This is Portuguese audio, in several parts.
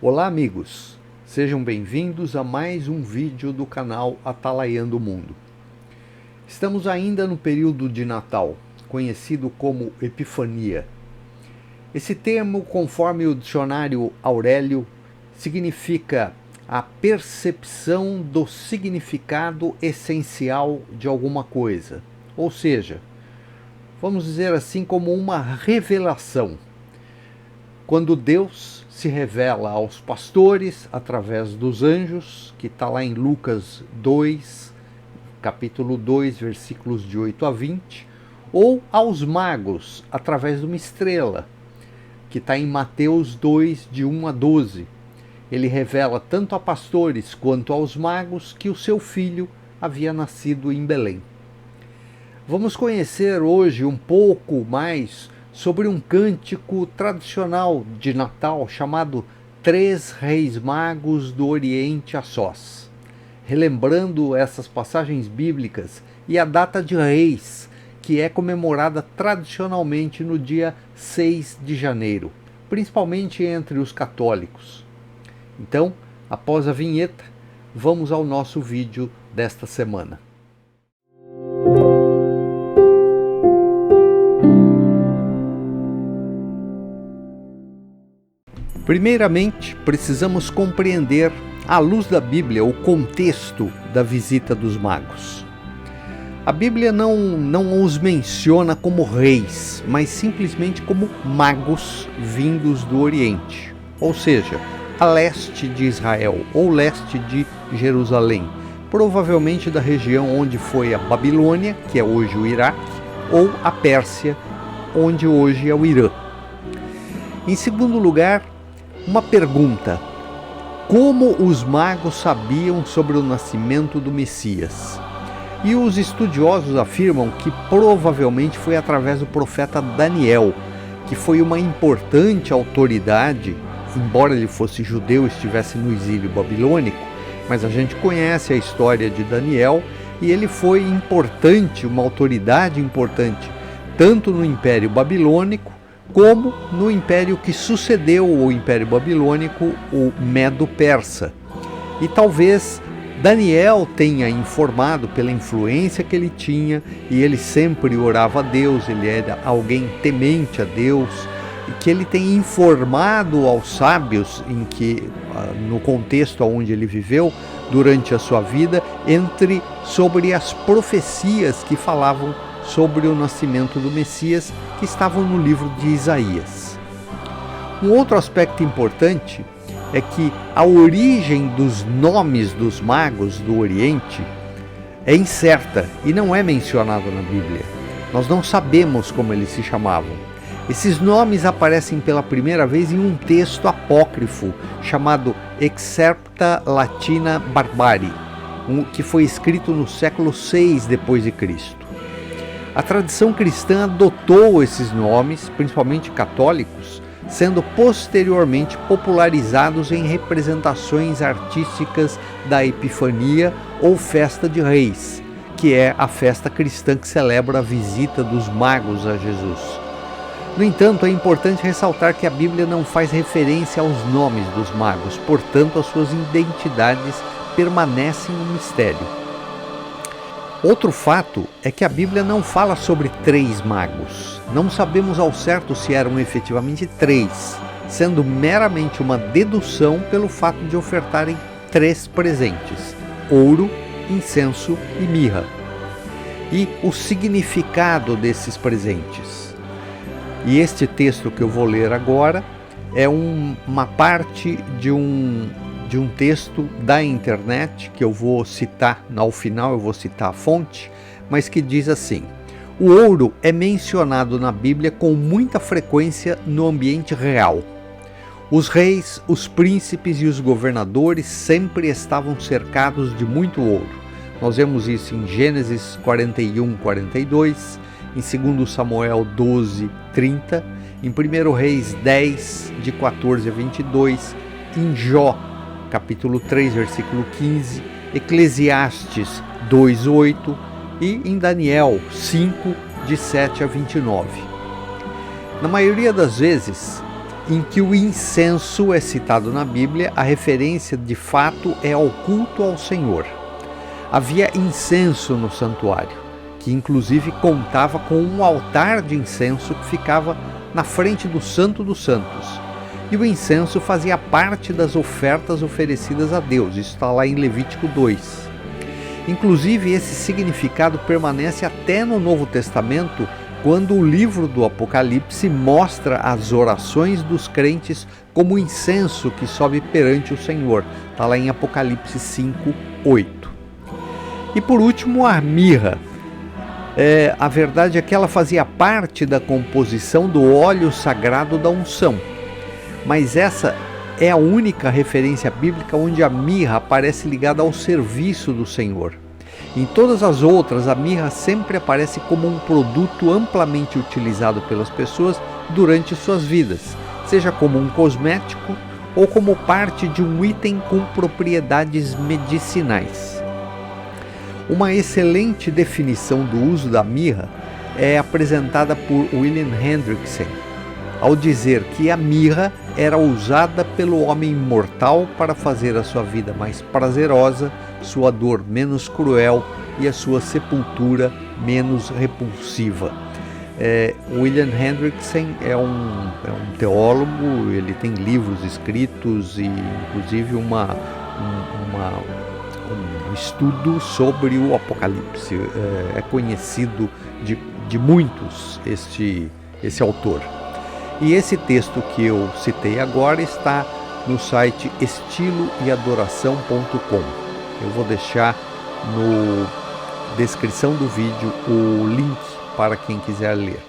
Olá amigos, sejam bem-vindos a mais um vídeo do canal Atalaiando o Mundo. Estamos ainda no período de Natal, conhecido como Epifania. Esse termo, conforme o dicionário Aurélio, significa a percepção do significado essencial de alguma coisa, ou seja, vamos dizer assim, como uma revelação. Quando Deus se revela aos pastores através dos anjos, que está lá em Lucas 2, capítulo 2, versículos de 8 a 20, ou aos magos através de uma estrela, que está em Mateus 2, de 1 a 12. Ele revela tanto a pastores quanto aos magos que o seu filho havia nascido em Belém. Vamos conhecer hoje um pouco mais sobre um cântico tradicional de Natal chamado Três Reis Magos do Oriente a Sós, relembrando essas passagens bíblicas e a data de Reis, que é comemorada tradicionalmente no dia 6 de janeiro, principalmente entre os católicos. Então, após a vinheta, vamos ao nosso vídeo desta semana. Primeiramente, precisamos compreender, à luz da Bíblia, o contexto da visita dos magos. A Bíblia não os menciona como reis, mas simplesmente como magos vindos do Oriente, ou seja, a leste de Israel ou leste de Jerusalém, provavelmente da região onde foi a Babilônia, que é hoje o Iraque, ou a Pérsia, onde hoje é o Irã. Em segundo lugar, uma pergunta: como os magos sabiam sobre o nascimento do Messias? E os estudiosos afirmam que provavelmente foi através do profeta Daniel, que foi uma importante autoridade, embora ele fosse judeu e estivesse no exílio babilônico, mas a gente conhece a história de Daniel e ele foi importante, uma autoridade importante, tanto no Império Babilônico como no império que sucedeu o Império Babilônico, o Medo-Persa. E talvez Daniel tenha informado pela influência que ele tinha, e ele sempre orava a Deus, ele era alguém temente a Deus, e que ele tenha informado aos sábios no contexto onde ele viveu durante a sua vida, sobre as profecias que falavam sobre o nascimento do Messias, que estavam no livro de Isaías. Um outro aspecto importante é que a origem dos nomes dos magos do Oriente é incerta e não é mencionada na Bíblia. Nós não sabemos como eles se chamavam. Esses nomes aparecem pela primeira vez em um texto apócrifo chamado Excerpta Latina Barbari, que foi escrito no século VI d.C. A tradição cristã adotou esses nomes, principalmente católicos, sendo posteriormente popularizados em representações artísticas da Epifania ou Festa de Reis, que é a festa cristã que celebra a visita dos magos a Jesus. No entanto, é importante ressaltar que a Bíblia não faz referência aos nomes dos magos, portanto, as suas identidades permanecem um mistério. Outro fato é que a Bíblia não fala sobre três magos. Não sabemos ao certo se eram efetivamente três, sendo meramente uma dedução pelo fato de ofertarem três presentes: ouro, incenso e mirra. E o significado desses presentes. E este texto que eu vou ler agora é uma parte de um texto da internet, que eu vou citar, ao final eu vou citar a fonte, mas que diz assim: o ouro é mencionado na Bíblia com muita frequência no ambiente real. Os reis, os príncipes e os governadores sempre estavam cercados de muito ouro. Nós vemos isso em Gênesis 41, 42, em 2 Samuel 12, 30, em 1 Reis 10, de 14 a 22, em Jó, capítulo 3, versículo 15, Eclesiastes 2, 8 e em Daniel 5, de 7 a 29. Na maioria das vezes, em que o incenso é citado na Bíblia, a referência de fato é ao culto ao Senhor. Havia incenso no santuário, que inclusive contava com um altar de incenso que ficava na frente do Santo dos Santos. E o incenso fazia parte das ofertas oferecidas a Deus. Isso está lá em Levítico 2. Inclusive, esse significado permanece até no Novo Testamento, quando o livro do Apocalipse mostra as orações dos crentes como incenso que sobe perante o Senhor. Está lá em Apocalipse 5, 8. E por último, a mirra. A verdade é que ela fazia parte da composição do óleo sagrado da unção. Mas essa é a única referência bíblica onde a mirra aparece ligada ao serviço do Senhor. Em todas as outras, a mirra sempre aparece como um produto amplamente utilizado pelas pessoas durante suas vidas, seja como um cosmético ou como parte de um item com propriedades medicinais. Uma excelente definição do uso da mirra é apresentada por William Hendrickson, ao dizer que a mirra era usada pelo homem mortal para fazer a sua vida mais prazerosa, sua dor menos cruel e a sua sepultura menos repulsiva. William Hendrickson é um teólogo, ele tem livros escritos e inclusive um estudo sobre o Apocalipse. É conhecido de muitos esse autor. E esse texto que eu citei agora está no site estiloeadoração.com. Eu vou deixar na descrição do vídeo o link para quem quiser ler.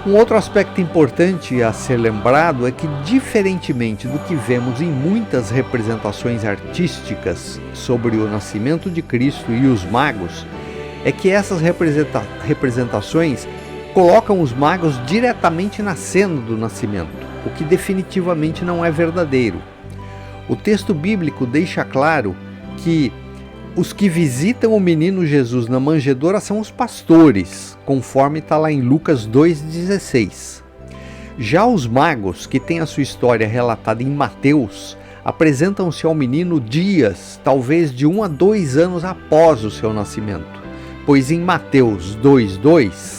Um outro aspecto importante a ser lembrado é que, diferentemente do que vemos em muitas representações artísticas sobre o nascimento de Cristo e os magos, é que essas representações colocam os magos diretamente na cena do nascimento, o que definitivamente não é verdadeiro. O texto bíblico deixa claro que os que visitam o menino Jesus na manjedoura são os pastores, conforme está lá em Lucas 2,16. Já os magos, que têm a sua história relatada em Mateus, apresentam-se ao menino dias, talvez de 1 a 2 anos após o seu nascimento, pois em Mateus 2,2,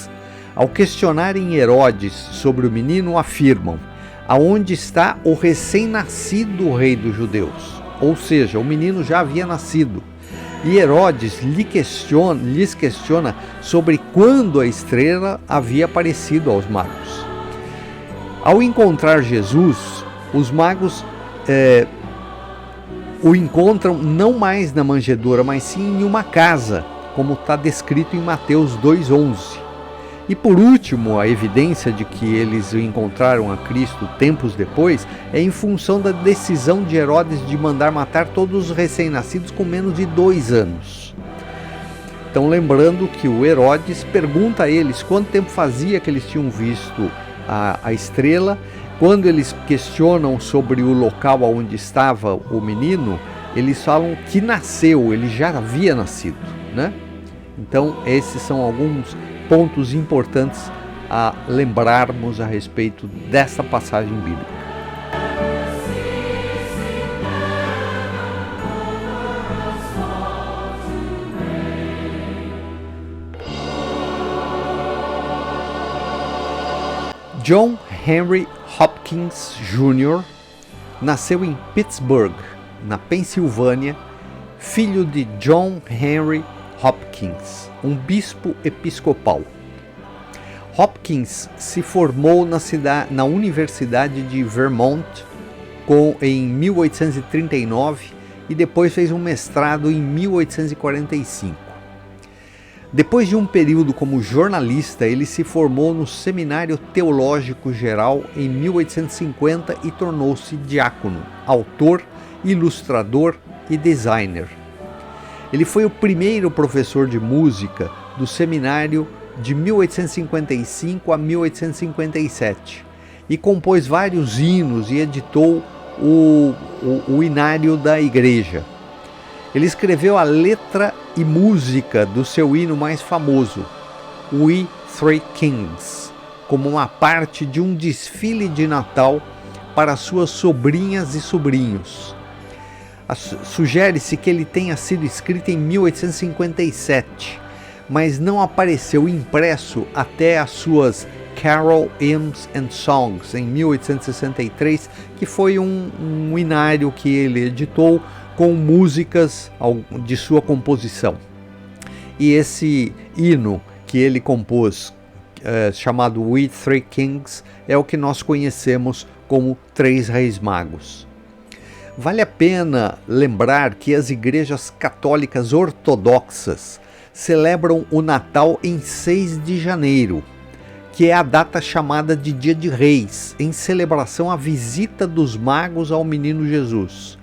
ao questionarem Herodes sobre o menino, afirmam: aonde está o recém-nascido rei dos judeus? Ou seja, o menino já havia nascido. E Herodes lhes questiona sobre quando a estrela havia aparecido aos magos. Ao encontrar Jesus, os magos o encontram não mais na manjedoura, mas sim em uma casa, como está descrito em Mateus 2,11. E por último, a evidência de que eles encontraram a Cristo tempos depois é em função da decisão de Herodes de mandar matar todos os recém-nascidos com menos de 2 anos. Então, lembrando que o Herodes pergunta a eles quanto tempo fazia que eles tinham visto a estrela. Quando eles questionam sobre o local onde estava o menino, eles falam que nasceu, ele já havia nascido, né? Então, esses são alguns pontos importantes a lembrarmos a respeito dessa passagem bíblica. John Henry Hopkins Jr. nasceu em Pittsburgh, na Pensilvânia, filho de John Henry Hopkins, um bispo episcopal. Hopkins se formou na Universidade de Vermont em 1839 e depois fez um mestrado em 1845. Depois de um período como jornalista, ele se formou no Seminário Teológico Geral em 1850 e tornou-se diácono, autor, ilustrador e designer. Ele foi o primeiro professor de música do seminário de 1855 a 1857 e compôs vários hinos e editou o hinário da igreja. Ele escreveu a letra e música do seu hino mais famoso, We Three Kings, como uma parte de um desfile de Natal para suas sobrinhas e sobrinhos. Sugere-se que ele tenha sido escrito em 1857, mas não apareceu impresso até as suas Carol, Hymns and Songs, em 1863, que foi um inário que ele editou com músicas de sua composição. E esse hino que ele compôs, chamado We Three Kings, é o que nós conhecemos como Três Reis Magos. Vale a pena lembrar que as igrejas católicas ortodoxas celebram o Natal em 6 de janeiro, que é a data chamada de Dia de Reis, em celebração à visita dos magos ao menino Jesus.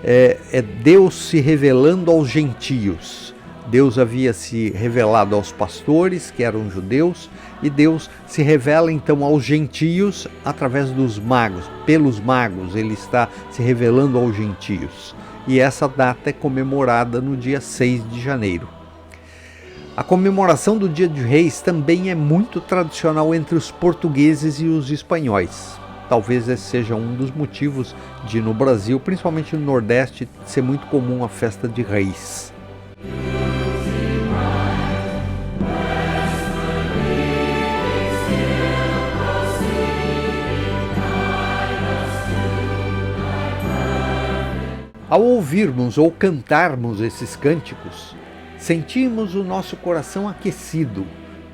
É Deus se revelando aos gentios. Deus havia se revelado aos pastores, que eram judeus, e Deus se revela então aos gentios através dos magos. Pelos magos ele está se revelando aos gentios. E essa data é comemorada no dia 6 de janeiro. A comemoração do Dia de Reis também é muito tradicional entre os portugueses e os espanhóis. Talvez esse seja um dos motivos de, no Brasil, principalmente no Nordeste, ser muito comum a festa de Reis. Ao ouvirmos ou cantarmos esses cânticos, sentimos o nosso coração aquecido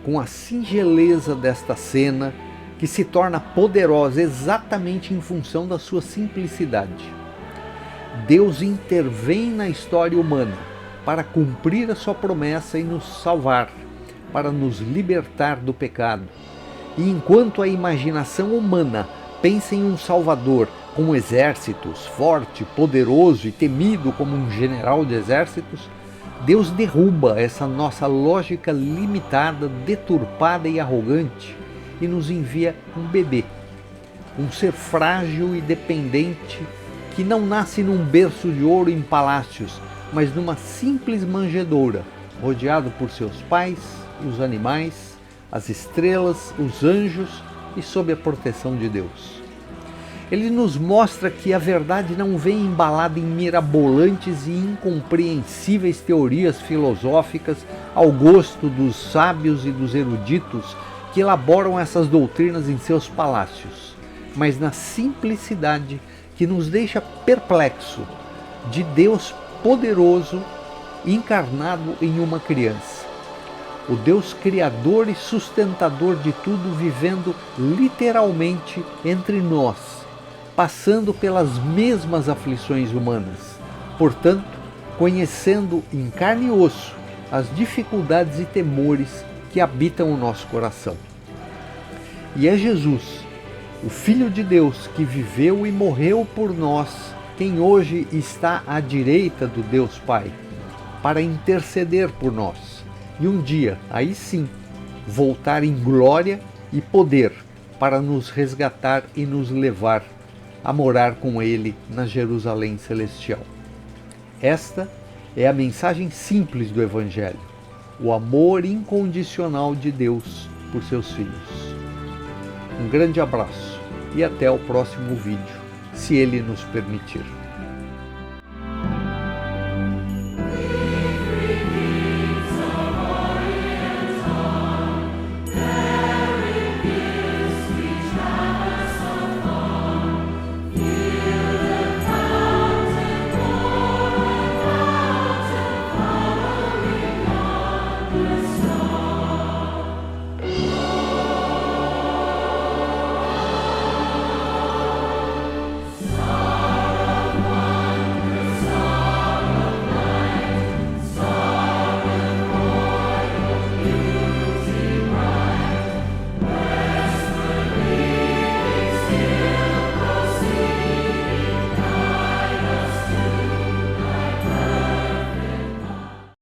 com a singeleza desta cena que se torna poderosa exatamente em função da sua simplicidade. Deus intervém na história humana para cumprir a sua promessa e nos salvar, para nos libertar do pecado. E enquanto a imaginação humana pensa em um Salvador com exércitos, forte, poderoso e temido como um general de exércitos, Deus derruba essa nossa lógica limitada, deturpada e arrogante e nos envia um bebê, um ser frágil e dependente que não nasce num berço de ouro em palácios, mas numa simples manjedoura, rodeado por seus pais, os animais, as estrelas, os anjos e sob a proteção de Deus. Ele nos mostra que a verdade não vem embalada em mirabolantes e incompreensíveis teorias filosóficas ao gosto dos sábios e dos eruditos que elaboram essas doutrinas em seus palácios, mas na simplicidade que nos deixa perplexo de Deus poderoso encarnado em uma criança. O Deus criador e sustentador de tudo vivendo literalmente entre nós, passando pelas mesmas aflições humanas, portanto, conhecendo em carne e osso as dificuldades e temores que habitam o nosso coração. E é Jesus, o Filho de Deus, que viveu e morreu por nós, quem hoje está à direita do Deus Pai, para interceder por nós, e um dia, aí sim, voltar em glória e poder para nos resgatar e nos levar a morar com Ele na Jerusalém Celestial. Esta é a mensagem simples do Evangelho, o amor incondicional de Deus por seus filhos. Um grande abraço e até o próximo vídeo, se Ele nos permitir.